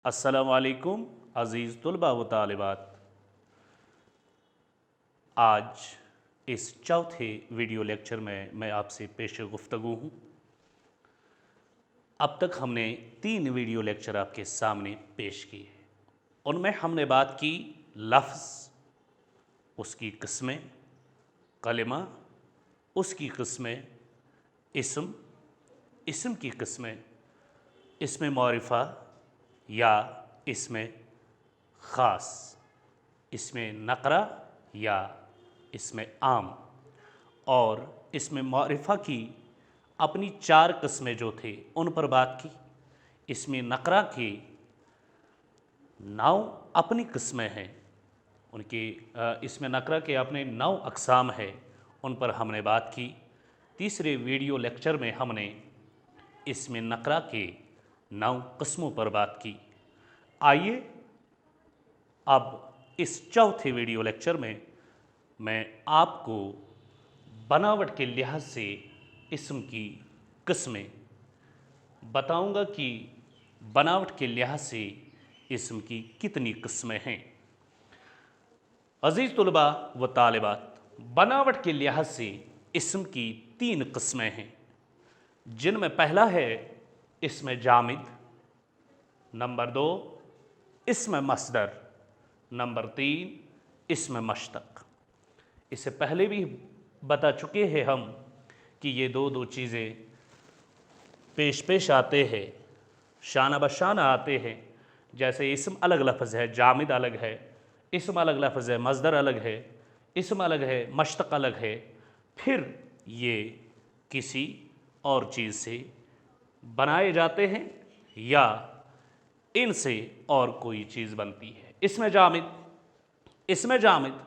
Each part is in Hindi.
अस्सलामुअलैकुम अज़ीज़ तुलबा व तालिबात। आज इस चौथे वीडियो लेक्चर में मैं आपसे पेश गुफ्तगू हूँ। अब तक हमने 3 वीडियो लेक्चर आपके सामने पेश किए हैं। उनमें हमने बात की लफ्ज़, उसकी किस्में, कलिमा, उसकी किस्में, इस्म की किस्में, इसमें मौरिफ़ा या इसमें ख़ास, इसमें नक़रा या इसमें आम, और इसमें मौरिफ़ा की अपनी 4 किस्में जो थे उन पर बात की। इसमें नक़रा की 9 अपनी किस्में हैं, उनकी इसमें नक़रा के अपने 9 अक़साम है, उन पर हमने बात की। तीसरे वीडियो लेक्चर में हमने इसमें नक़रा के 9 किस्मों पर बात की। आइए अब इस चौथे वीडियो लेक्चर में मैं आपको बनावट के लिहाज से इस्म की किस्में बताऊंगा कि बनावट के लिहाज से इस्म की कितनी किस्में हैं। अज़ीज़ तुलबा व तालिबात, बनावट के लिहाज से इस्म की 3 किस्में हैं, जिनमें पहला है इसमें जामिद, नंबर 2 इसमें मस्दर, नंबर 3 इसमें मश्तक। इससे पहले भी बता चुके हैं हम कि ये दो चीज़ें पेश पेश आते हैं, शाना बशाना आते हैं। जैसे इसम अलग लफ्ज़ है, जामिद अलग है, इसम अलग लफ्ज़ है, मस्दर अलग है, इसम अलग है, मश्तक अलग है, फिर ये किसी और चीज़ से बनाए जाते हैं या इनसे और कोई चीज़ बनती है। इसमें जामिद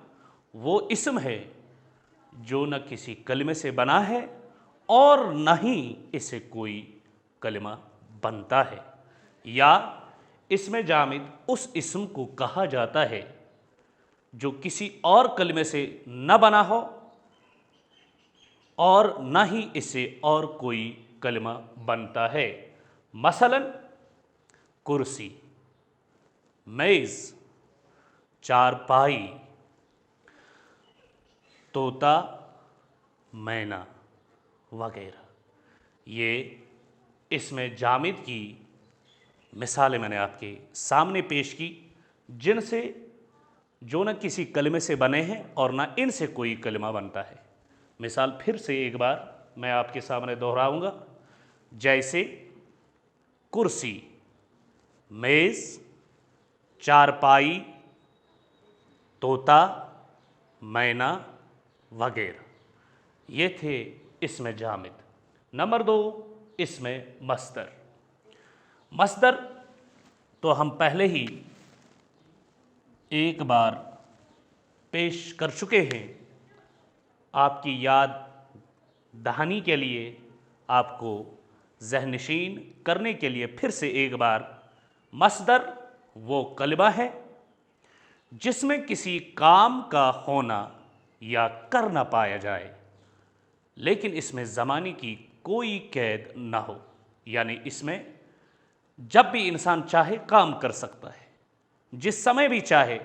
वो इसम है जो न किसी कलिमे से बना है और न ही इससे कोई कलिमा बनता है, या इसमें जामिद उस इसम को कहा जाता है जो किसी और कलिमे से न बना हो और न ही इससे और कोई कलिमा बनता है। मसलन कुर्सी, मेज़, चारपाई, तोता, मैना वगैरह। ये इसमें जामिद की मिसालें मैंने आपके सामने पेश की, जिनसे जो न किसी कलिमे से बने हैं और न इनसे कोई कलिमा बनता है। मिसाल फिर से एक बार मैं आपके सामने दोहराऊंगा। जैसे कुर्सी, मेज़, चारपाई, तोता, मैना वगैरह, ये थे इसमें जामिद। नंबर 2 इसमें मस्दर तो हम पहले ही एक बार पेश कर चुके हैं। आपकी याद दहानी के लिए, आपको ज़हनशीन करने के लिए फिर से एक बार, मस्दर वो कलिमा है जिसमें किसी काम का होना या कर ना पाया जाए, लेकिन इसमें ज़माने की कोई कैद ना हो, यानी इसमें जब भी इंसान चाहे काम कर सकता है, जिस समय भी चाहे।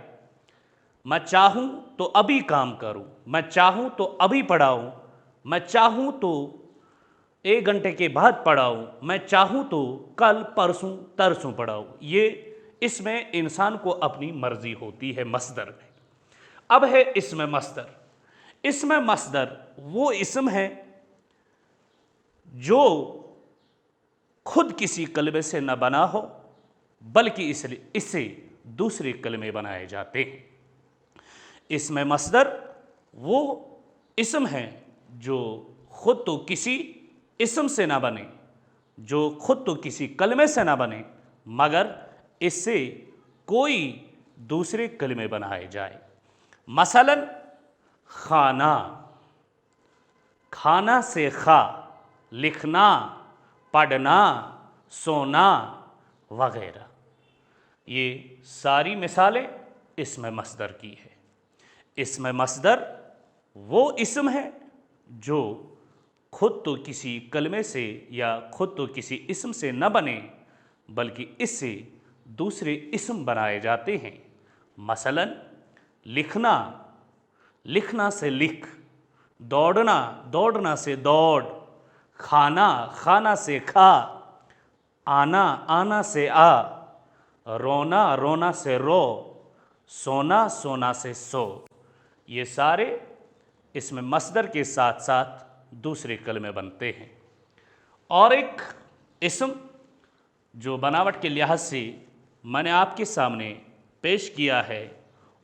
मैं चाहूँ तो अभी काम करूँ, मैं चाहूँ तो अभी पढ़ाऊँ, मैं चाहूँ तो 1 घंटे के बाद पढ़ाऊँ, मैं चाहूँ तो कल परसों तरसों पढ़ाऊँ। ये इसमें इंसान को अपनी मर्जी होती है मस्दर में। अब है इसमें मस्दर वो इसम है जो खुद किसी कलमे से न बना हो, बल्कि इससे दूसरे कलमे बनाए जाते हैं। इसमें मस्दर वो इसम है जो खुद तो किसी इसम से ना बने, जो खुद तो किसी कलमे से ना बने, मगर इससे कोई दूसरे कलमे बनाए जाए। मसलन खाना से खा, लिखना, पढ़ना, सोना वगैरह। ये सारी मिसालें इसमें मस्दर की है। इसमें मस्दर वो इसम है जो खुद तो किसी कलमे से या खुद तो किसी इसम से न बने, बल्कि इससे दूसरे इस्म बनाए जाते हैं। मसलन लिखना, लिखना से लिख, दौड़ना, दौड़ना से दौड़, खाना, खाना से खा, आना, आना से आ, रोना, रोना से रो, सोना, सोना से सो। ये सारे इसमें मस्दर के साथ साथ दूसरे कलमे बनते हैं। और एक इस्म जो बनावट के लिहाज से मैंने आपके सामने पेश किया है,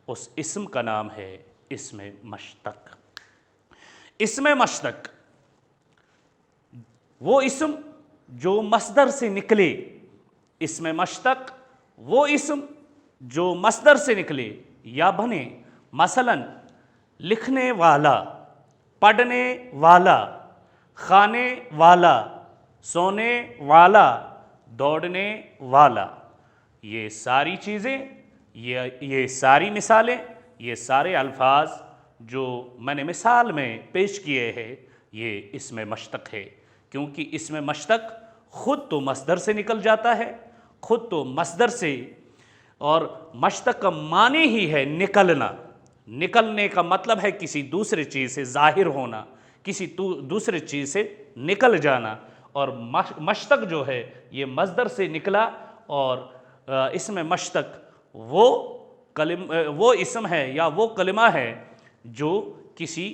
उस इस्म का नाम है इस्म मश्तक। इस्म मश्तक वो इस्म जो मस्दर से निकले। इस्म मश्तक वो इस्म जो मस्दर से निकले या बने। मसलन लिखने वाला, पढ़ने वाला, खाने वाला, सोने वाला, दौड़ने वाला। ये सारी चीज़ें, ये सारी मिसालें, ये सारे अल्फाज जो मैंने मिसाल में पेश किए हैं, ये इस्म मश्तक है। क्योंकि इस्म मश्तक ख़ुद तो मस्दर से निकल जाता है, ख़ुद तो मस्दर से, और मश्तक का माने ही है निकलना। निकलने का मतलब है किसी दूसरे चीज़ से ज़ाहिर होना, किसी दूसरे चीज़ से निकल जाना। और मश्तक जो है ये मस्दर से निकला, और इसमें मश्तक वो इस्म है या वो कलिमा है जो किसी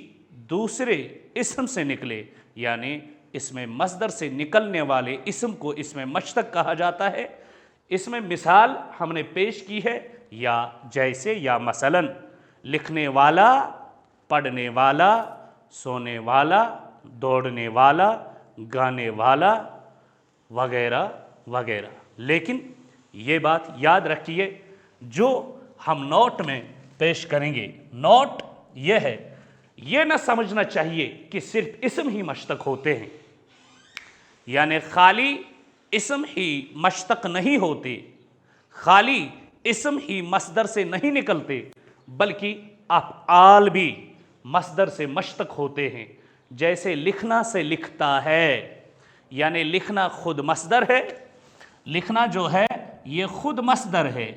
दूसरे इस्म से निकले, यानी इसमें मस्दर से निकलने वाले इस्म को इसमें मश्तक कहा जाता है। इसमें मिसाल हमने पेश की है, या जैसे, या मसलन लिखने वाला, पढ़ने वाला, सोने वाला, दौड़ने वाला, गाने वाला, वगैरह वगैरह। लेकिन ये बात याद रखिए, जो हम नोट में पेश करेंगे, नोट ये है, ये ना समझना चाहिए कि सिर्फ इस्म ही मश्तक होते हैं, यानी खाली इस्म ही मश्तक नहीं होते, खाली इस्म ही मस्दर से नहीं निकलते, बल्कि अफ़आल भी मस्दर से मश्तक होते हैं। जैसे लिखना से लिखता है, यानी लिखना खुद मस्दर है, लिखना जो है ये खुद मस्दर है,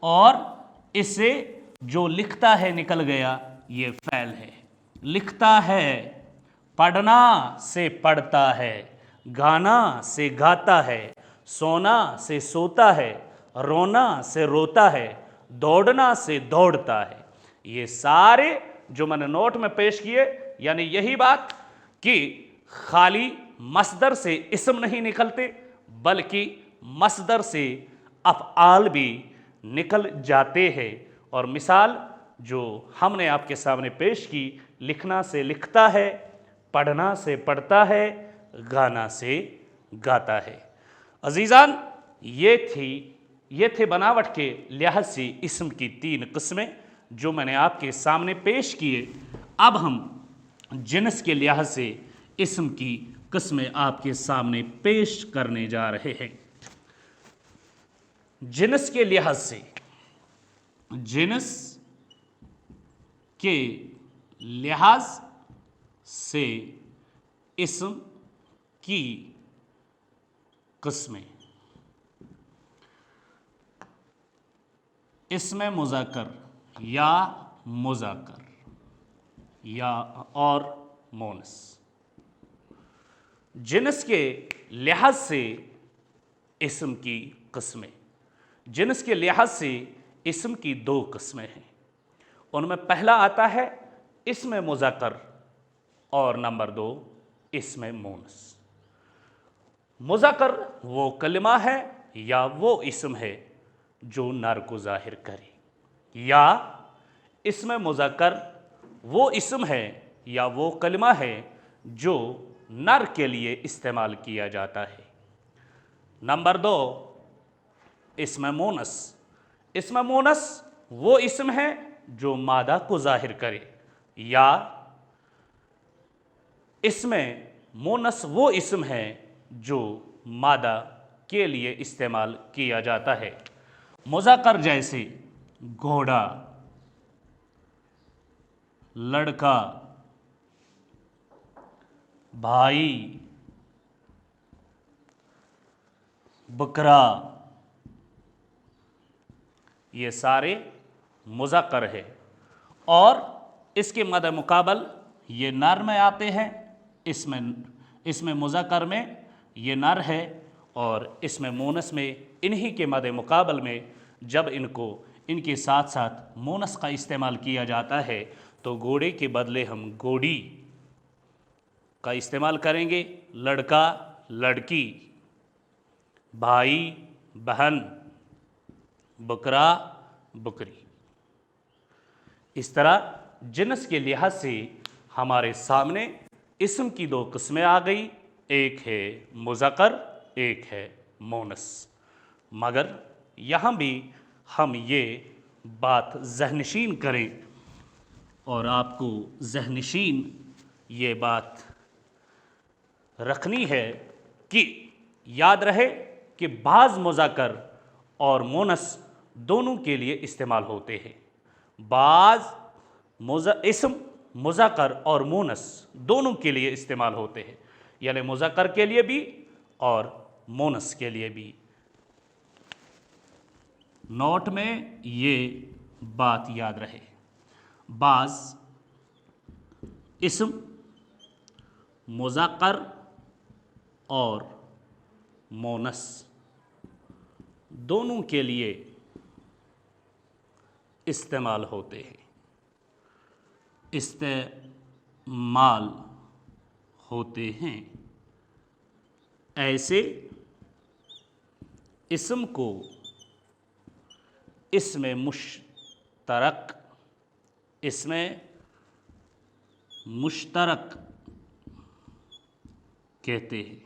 और इससे जो लिखता है निकल गया, ये फ़ैल है। लिखता है, पढ़ना से पढ़ता है, गाना से गाता है, सोना से सोता है, रोना से रोता है, दौड़ना से दौड़ता है। ये सारे जो मैंने नोट में पेश किए, यानी यही बात कि खाली मस्दर से इस्म नहीं निकलते, बल्कि मस्दर से अफ़आल भी निकल जाते हैं। और मिसाल जो हमने आपके सामने पेश की, लिखना से लिखता है, पढ़ना से पढ़ता है, गाना से गाता है। अजीज़ान, ये थे बनावट के लिहाज से इस्म की 3 किस्में जो मैंने आपके सामने पेश किए। अब हम जिन्स के लिहाज से इस्म की किस्में आपके सामने पेश करने जा रहे हैं। जिन्स के लिहाज से, जिन्स के लिहाज से इस्म की किस्में। इस्म मुज़क्कर या मुज़क्कर या और मोनस। जिन्स के लिहाज से इस्म की किस्में। जिन्स के लिहाज से इस्म की 2 किस्में हैं। उनमें पहला आता है इस्म मुज़क्कर, और नंबर 2 इस्म मोनस। मुज़क्कर वो कलिमा है या वो इस्म है जो नर को ज़ाहिर करे, या इस्म मुज़क्कर वो इस्म है या वो कलिमा है जो नर के लिए इस्तेमाल किया जाता है। नंबर 2 इस्म मोनस। इस्म मोनस वो इस्म है जो मादा को ज़ाहिर करे, या इस्म मोनस वो इस्म है जो मादा के लिए इस्तेमाल किया जाता है। मुज़क्कर जैसे घोड़ा, लड़का, भाई, बकरा, ये सारे मुज़क्कर है। और इसके मद मुकाबल ये नर में आते हैं, इसमें मुज़क्कर में ये नर है, और इसमें मोनस में इन्हीं के मद मुकाबल में जब इनके साथ साथ मोनस का इस्तेमाल किया जाता है तो घोड़े के बदले हम घोड़ी का इस्तेमाल करेंगे। लड़का, लड़की, भाई, बहन, बकरा, बकरी। इस तरह जिन्स के लिहाज से हमारे सामने इस्म की दो किस्में आ गई, एक है मुज़क्कर, एक है मोनस। मगर यहाँ भी हम ये बात ज़हनशीन करें और आपको ज़हनशीन ये बात रखनी है कि याद रहे कि बाज़ मुज़क्कर और मोनस दोनों के लिए इस्तेमाल होते हैं। बाज़ इस्म मुज़क्कर और मोनस दोनों के लिए इस्तेमाल होते हैं, यानी मुज़क्कर के लिए भी और मोनस के लिए भी। नोट में ये बात याद रहे, बाज़ इस्म मुज़क्कर और मोनस दोनों के लिए इस्तेमाल होते हैं, इस्तेमाल होते हैं। ऐसे इस्म को इसमें मुश्तरक कहते हैं,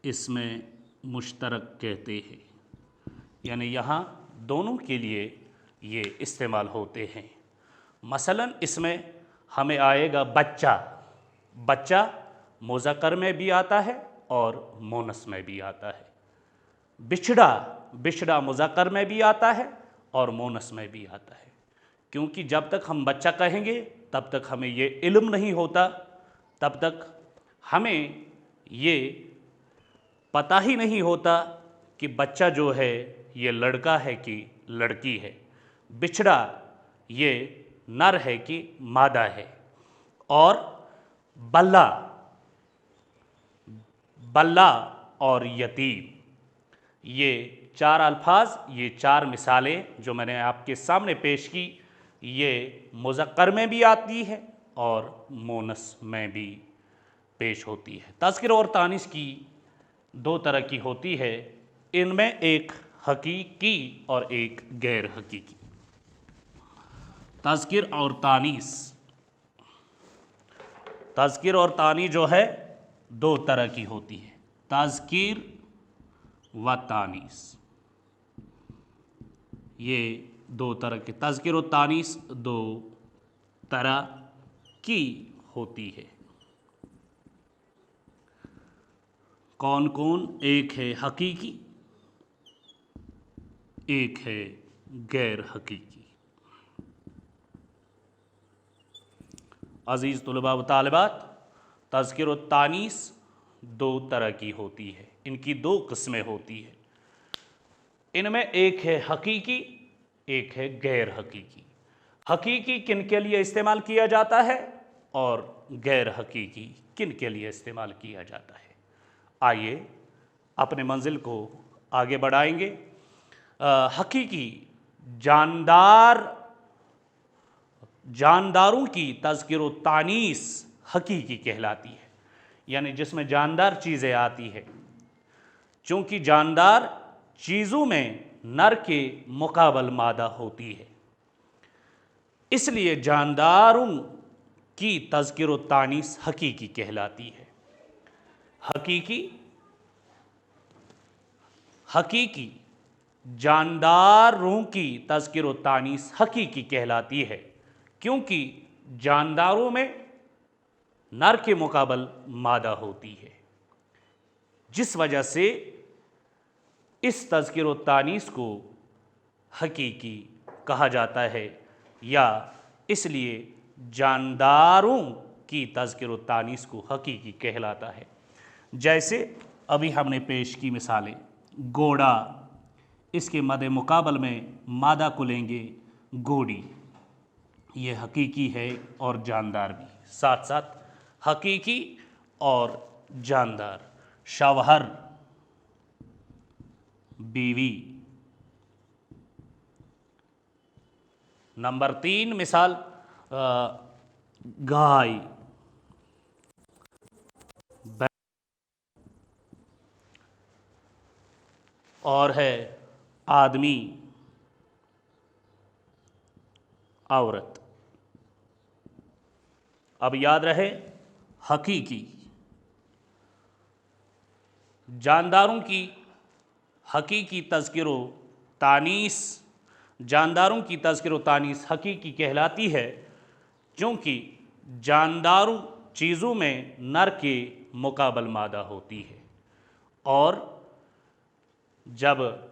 इसमें मुश्तरक कहते हैं, यानी यहाँ दोनों के लिए ये इस्तेमाल होते हैं। मसलन इसमें हमें आएगा बच्चा। बच्चा मुज़क्कर में भी आता है और मोनस में भी आता है। बिछड़ा, बिछड़ा मुज़क्कर में भी आता है और मोनस में भी आता है, क्योंकि जब तक हम बच्चा कहेंगे तब तक हमें ये इल्म नहीं होता, तब तक हमें ये पता ही नहीं होता कि बच्चा जो है ये लड़का है कि लड़की है, बिछड़ा ये नर है कि मादा है। और बल्ला, बल्ला और यतीम, ये चार अल्फाज, ये चार मिसालें जो मैंने आपके सामने पेश की, ये मुज़क्कर में भी आती है और मोनस में भी पेश होती है। तज़किर और तानीस की दो तरह की होती है, इनमें एक हकीकी और एक गैर हकीकी। तज़किर और तानीस, तज़किर और तानी जो है दो तरह की होती है, तज़किर व तानीस, ये दो तरह के तज़किर और तानीस दो तरह की होती है। कौन कौन? एक है हकीकी, एक है गैर हकीकी। अज़ीज़ तुलबा व तालिबात, तज़किर व तानीस दो तरह की होती है, इनकी दो किस्में होती है। इनमें एक है हकीकी, एक है गैर हकीकी। हकीकी किन के लिए इस्तेमाल किया जाता है और गैर हकीकी किन के लिए इस्तेमाल किया जाता है। आइए अपने मंजिल को आगे बढ़ाएंगे। हकीकी जानदारों की तज़किर व तानीस हकीकी कहलाती है, यानी जिसमें जानदार चीज़ें आती है। चूँकि जानदार चीज़ों में नर के मुकाबल मादा होती है, इसलिए जानदारों की तज़किर व तानीस हकीकी कहलाती है। हकीकी जानदारों की तज़किर व तानीस हकीकी कहलाती है, क्योंकि जानदारों में नर के मुकाबल मादा होती है, जिस वजह से इस तज़किर व तानीस को हकीकी कहा जाता है, या इसलिए जानदारों की तज़किर व तानीस को हकीकी कहलाता है। जैसे अभी हमने पेश की मिसालें, घोड़ा, इसके मद मुकाबल में मादा को लेंगे गोड़ी। ये हकीकी है और जानदार भी, साथ साथ हकीकी और जानदार। शवहर बीवी। नंबर 3 मिसाल गाय, और है आदमी, औरत। अब याद रहे हकीकी। जानदारों की हकीकी तज़किरो तानीस, जानदारों की तज़किरो तानीस हकीकी कहलाती है क्योंकि जानदारों चीज़ों में नर के मुकाबल मादा होती है, और जब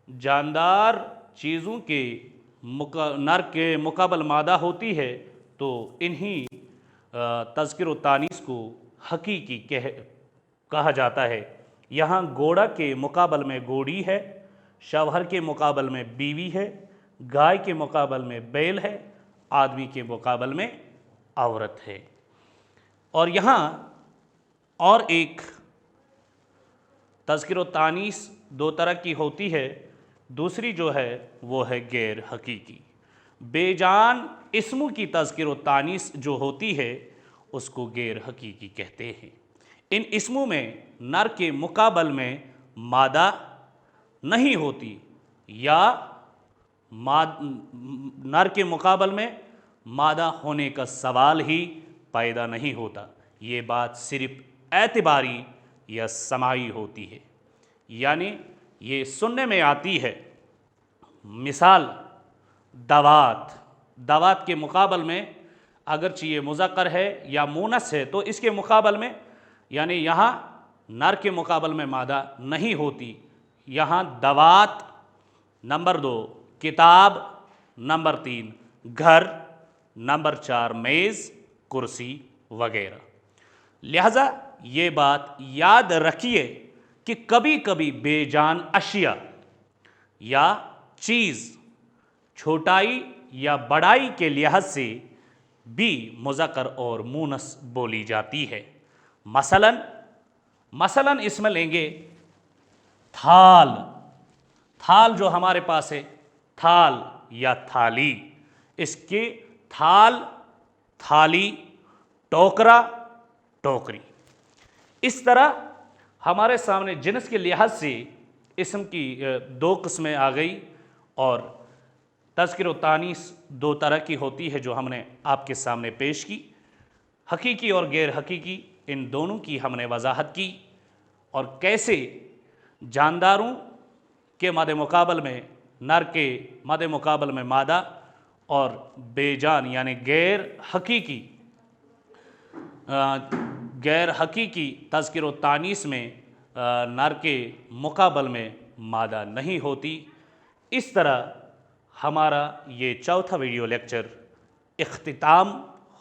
जानदार चीज़ों के नर के मुकाबल मादा होती है तो इन्हीं तज़किर तानीस को हकीकी कहा जाता है। यहाँ घोड़ा के मुकाबल में घोड़ी है, शवहर के मुकाबल में बीवी है, गाय के मुकाबल में बैल है, आदमी के मुकाबल में औरत है। और यहाँ और एक तज़किर तानीस दो तरह की होती है, दूसरी जो है वो है गैर हकीकी। बेजान इस्मों की तज़किर तानीस जो होती है उसको गैर हकीकी कहते हैं। इन इस्मों में नर के मुकाबल में मादा नहीं होती या नर के मुकाबल में मादा होने का सवाल ही पैदा नहीं होता। ये बात सिर्फ एतबारी या समाई होती है, यानी ये सुनने में आती है। मिसाल दवात, दवात के मुकाबल में अगरचे ये मुज़क्कर है या मुनस है तो इसके मुकाबल में, यानी यहाँ नर के मुकाबल में मादा नहीं होती। यहाँ दवात। नंबर 2 किताब, नंबर 3 घर, नंबर 4 मेज़, कुर्सी वगैरह। लिहाजा ये बात याद रखिए कि कभी कभी बेजान अशिया या चीज़ छोटाई या बड़ाई के लिहाज से भी मुज़क्कर और मुनस बोली जाती है। मसलन इसमें लेंगे थाल। थाल जो हमारे पास है, थाल या थाली, इसके थाल, थाली, टोकरा, टोकरी। इस तरह हमारे सामने जिन्स के लिहाज से इस्म की 2 किस्में आ गई, और तज़किर तानीस 2 तरह की होती है जो हमने आपके सामने पेश की। हकीकी और गैर हकीकी, इन दोनों की हमने वजाहत की, और कैसे जानदारों के मद मुकाबल में नर के मद मुकाबल में मादा, और बेजान यानी गैर हकीकी तज़किर तानीस में नर के मुकाबल में मादा नहीं होती। इस तरह हमारा ये चौथा वीडियो लेक्चर इख्तिताम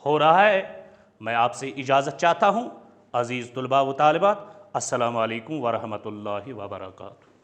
हो रहा है। मैं आपसे इजाज़त चाहता हूँ। अज़ीज़ तुलबा व तालिबात, अस्सलामु अलैकुम व रहमतुल्लाहि व बरकातुहू।